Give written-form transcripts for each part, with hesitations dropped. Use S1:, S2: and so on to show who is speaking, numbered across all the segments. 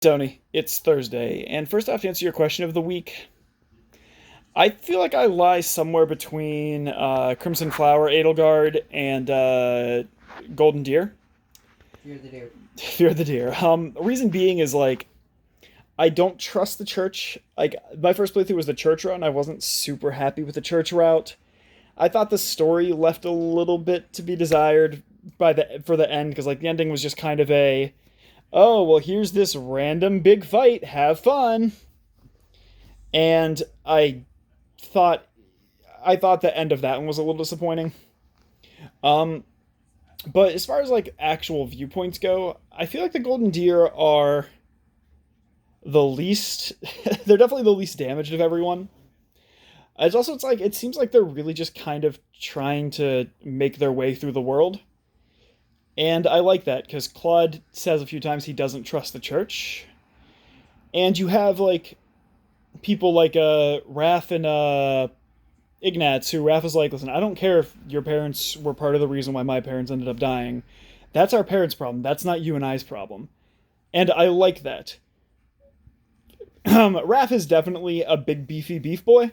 S1: Tony, it's Thursday, and first off, to answer your question of the week, I feel like I lie somewhere between Crimson Flower, Edelgard, and Golden Deer.
S2: Fear the Deer.
S1: Fear the Deer. Reason being is like I don't trust the church. Like my first playthrough was the church route, and I wasn't super happy with the church route. I thought the story left a little bit to be desired by the end because like the ending was just kind of a oh well here's this random big fight, have fun. And thought I thought the end of that one was a little disappointing. Um, but as far as like actual viewpoints go, I feel like the Golden Deer are the least. They're definitely the least damaged of everyone. It's like it seems like they're really just kind of trying to make their way through the world, and I like that because Claude says a few times he doesn't trust the church, and you have like people like Raph and Ignatz, who Raph is like, listen, I don't care if your parents were part of the reason why my parents ended up dying. That's our parents' problem. That's not you and I's problem. And I like that. Raph is definitely a big beefy beef boy,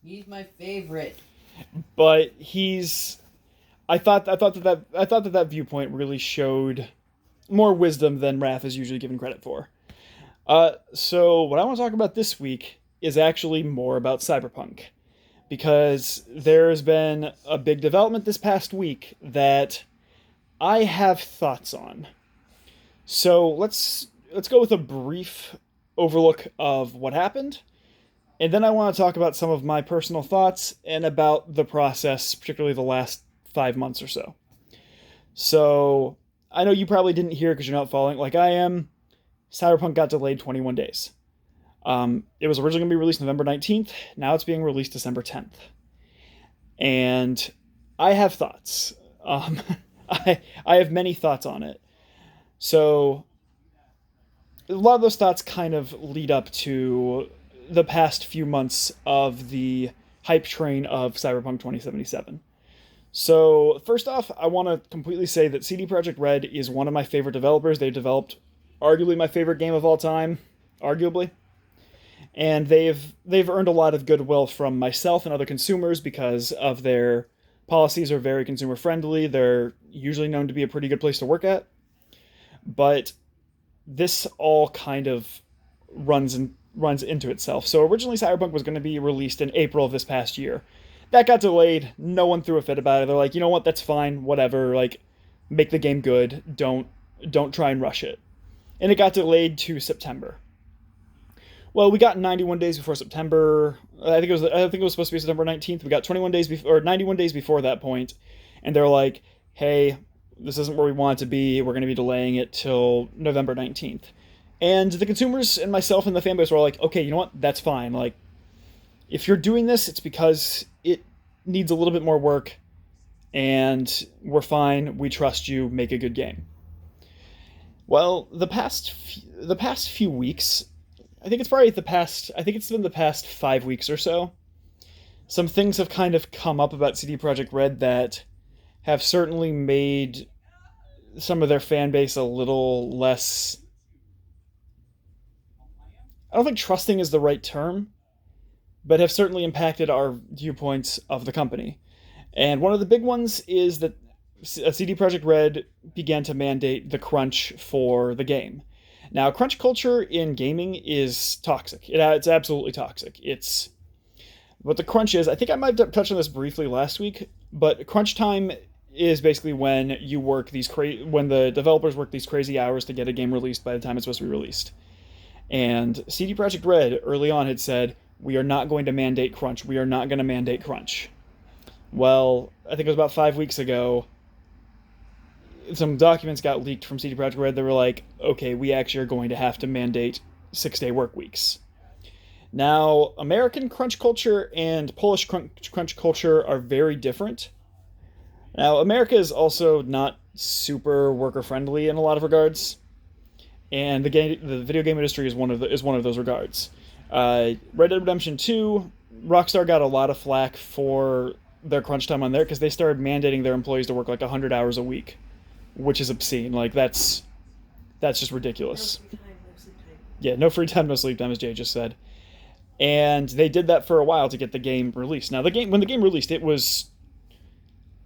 S2: He's my favorite.
S1: but he's. I thought that viewpoint really showed more wisdom than Raph is usually given credit for. So what I want to talk about this week is actually more about Cyberpunk because there's been a big development this past week that I have thoughts on. So let's go with a brief overlook of what happened, and then I want to talk about some of my personal thoughts and about the process, particularly the last 5 months or so. So I know you probably didn't hear because you're not following like I am. Cyberpunk got delayed 21 days. It was originally going to be released November 19th. Now it's being released December 10th. And I have thoughts. I have many thoughts on it. So a lot of those thoughts kind of lead up to the past few months of the hype train of Cyberpunk 2077. So first off, I want to completely say that CD Projekt Red is one of my favorite developers. They've developed arguably my favorite game of all time, arguably. And they've earned a lot of goodwill from myself and other consumers because of their policies are very consumer friendly. They're usually known to be a pretty good place to work at. But this all kind of runs into itself. So originally Cyberpunk was going to be released in April of this past year. That got delayed. No one threw a fit about it. They're like, you know what, that's fine, whatever. Like, make the game good. Don't try and rush it. And it got delayed to September. Well, we got 91 days before September. I think it was supposed to be September 19th. We got 21 days before, or 91 days before that point, and they're like, "Hey, this isn't where we want it to be. We're going to be delaying it till November 19th." And the consumers and myself and the fanbase were all like, "Okay, you know what? That's fine. Like, if you're doing this, it's because it needs a little bit more work, and we're fine. We trust you. Make a good game." Well, the past few weeks, I think it's been the past 5 weeks or so. Some things have kind of come up about CD Projekt Red that have certainly made some of their fan base a little less. I don't think trusting is the right term, but have certainly impacted our viewpoints of the company. And one of the big ones is that CD Projekt Red began to mandate the crunch for the game. Now, crunch culture in gaming is toxic. It's absolutely toxic. It's what the crunch is. I think I might have touched on this briefly last week, but crunch time is basically when when the developers work these crazy hours to get a game released by the time it's supposed to be released. And CD Projekt Red early on had said, "We are not going to mandate crunch. We are not going to mandate crunch." Well, I think it was about 5 weeks ago, some documents got leaked from CD Projekt Red that were like, okay, we actually are going to have to mandate 6-day work weeks. Now, American crunch culture and Polish crunch culture are very different. Now, America is also not super worker friendly in a lot of regards, and the video game industry is one of those regards. Red Dead Redemption 2, Rockstar got a lot of flack for their crunch time on there because they started mandating their employees to work like 100 hours a week, which is obscene. Like that's just ridiculous. Yeah, no free time, no sleep time, as Jay just said. And they did that for a while to get the game released. Now, when the game released, it was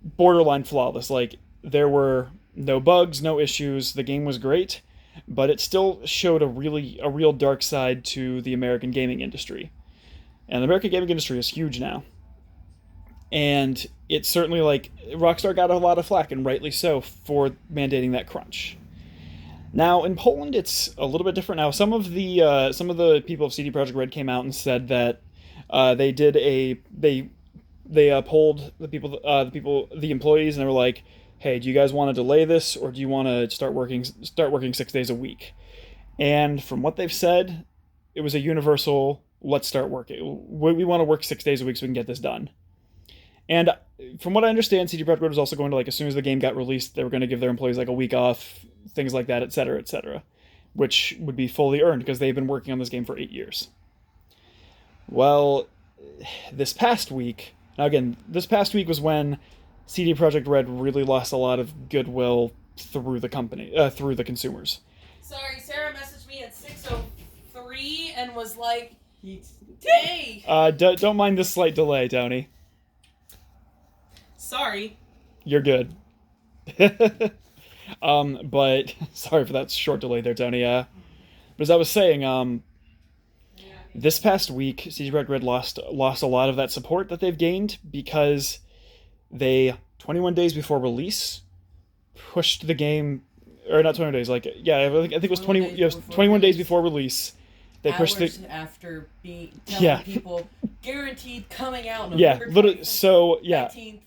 S1: borderline flawless. Like, there were no bugs, no issues. The game was great, but it still showed a real dark side to the American gaming industry. And the American gaming industry is huge now. And it's certainly like Rockstar got a lot of flack, and rightly so, for mandating that crunch. Now in Poland, it's a little bit different. Now some of the people of CD Projekt Red came out and said that they did a they polled the employees, and they were like, "Hey, do you guys want to delay this, or do you want to start working 6 days a week?" And from what they've said, it was a universal, "Let's start working. We want to work 6 days a week so we can get this done." And from what I understand, CD Projekt Red was also going to, like, as soon as the game got released, they were going to give their employees like a week off, things like that, etc., etc., which would be fully earned because they've been working on this game for 8 years. Well, this past week was when CD Projekt Red really lost a lot of goodwill through the company, through the consumers.
S3: Sorry, Sarah messaged me at 6:03 and was like, "Hey."
S1: Don't mind this slight delay, Tony.
S3: Sorry.
S1: You're good. But sorry for that short delay there, Tony. But as I was saying, this past week, CD Projekt Red lost a lot of that support that they've gained because they 21 days before release pushed the game, or not 21 days, like, yeah, I think it was 21 days before release. They pushed
S2: Hours
S1: the
S2: after telling people guaranteed coming out November
S1: yeah, literally. So yeah,
S2: 19th.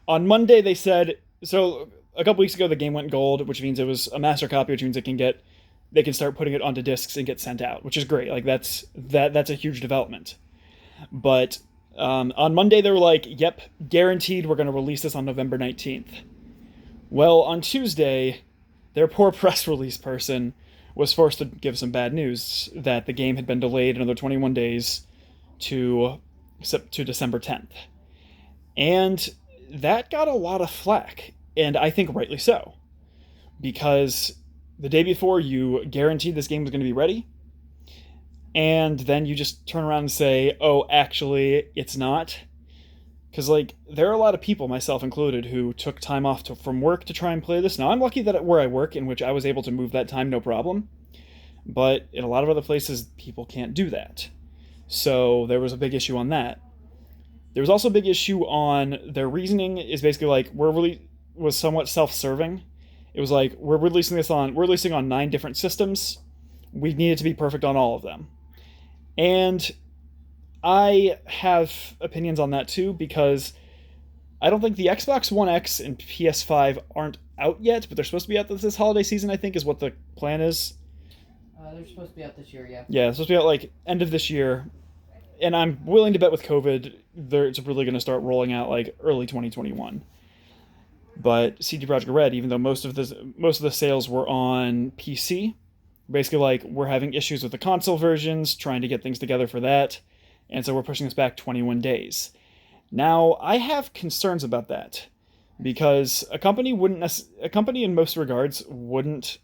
S1: on Monday they said, so a couple weeks ago the game went gold, which means it was a master copy, which means they can start putting it onto discs and get sent out, which is great. Like, that's a huge development. But on Monday they were like, "Yep, guaranteed, we're going to release this on November 19th." Well, on Tuesday, their poor press release person was forced to give some bad news that the game had been delayed another 21 days to December 10th. And that got a lot of flack, and I think rightly so. Because the day before you guaranteed this game was going to be ready, and then you just turn around and say, "Oh, actually, it's not." Because, like, there are a lot of people, myself included, who took time off from work to try and play this. Now, I'm lucky that where I work, in which I was able to move that time no problem. But in a lot of other places, people can't do that. So there was a big issue on that. There was also a big issue on their reasoning is basically like, was somewhat self-serving. It was like, we're releasing on 9 different systems. We need it to be perfect on all of them. And I have opinions on that too, because I don't think the Xbox One X and PS5 aren't out yet, but they're supposed to be out this holiday season, I think, is what the plan is.
S2: They're supposed to be out this year, yeah.
S1: Yeah, it's supposed to be out, like, end of this year. And I'm willing to bet with COVID, it's really going to start rolling out, like, early 2021. But CD Projekt Red, even though most of the sales were on PC, basically, like, we're having issues with the console versions, trying to get things together for that, and so we're pushing this back 21 days. Now, I have concerns about that, because a company in most regards wouldn't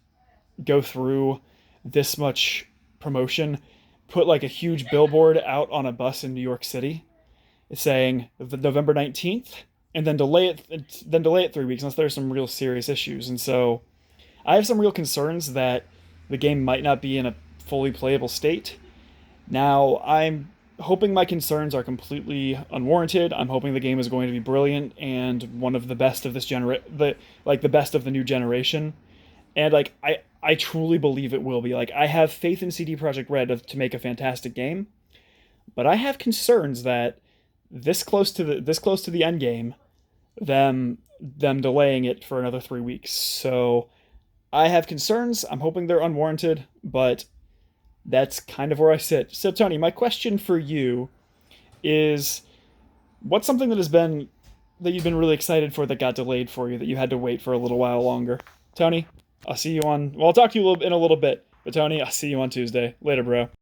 S1: go through this much promotion, put like a huge billboard out on a bus in New York City saying the November 19th, and then delay it 3 weeks unless there's some real serious issues. And so I have some real concerns that the game might not be in a fully playable state. Now, I'm hoping my concerns are completely unwarranted. I'm hoping the game is going to be brilliant and one of the best of the best of the new generation. And, like, I truly believe it will be. Like, I have faith in CD Projekt Red to make a fantastic game, but I have concerns that this close to the end game, them delaying it for another 3 weeks. So I have concerns. I'm hoping they're unwarranted, but that's kind of where I sit. So, Tony, my question for you is, what's something that you've been really excited for that got delayed for you, that you had to wait for a little while longer? Tony, I'll talk to you in a little bit. But Tony, I'll see you on Tuesday. Later, bro.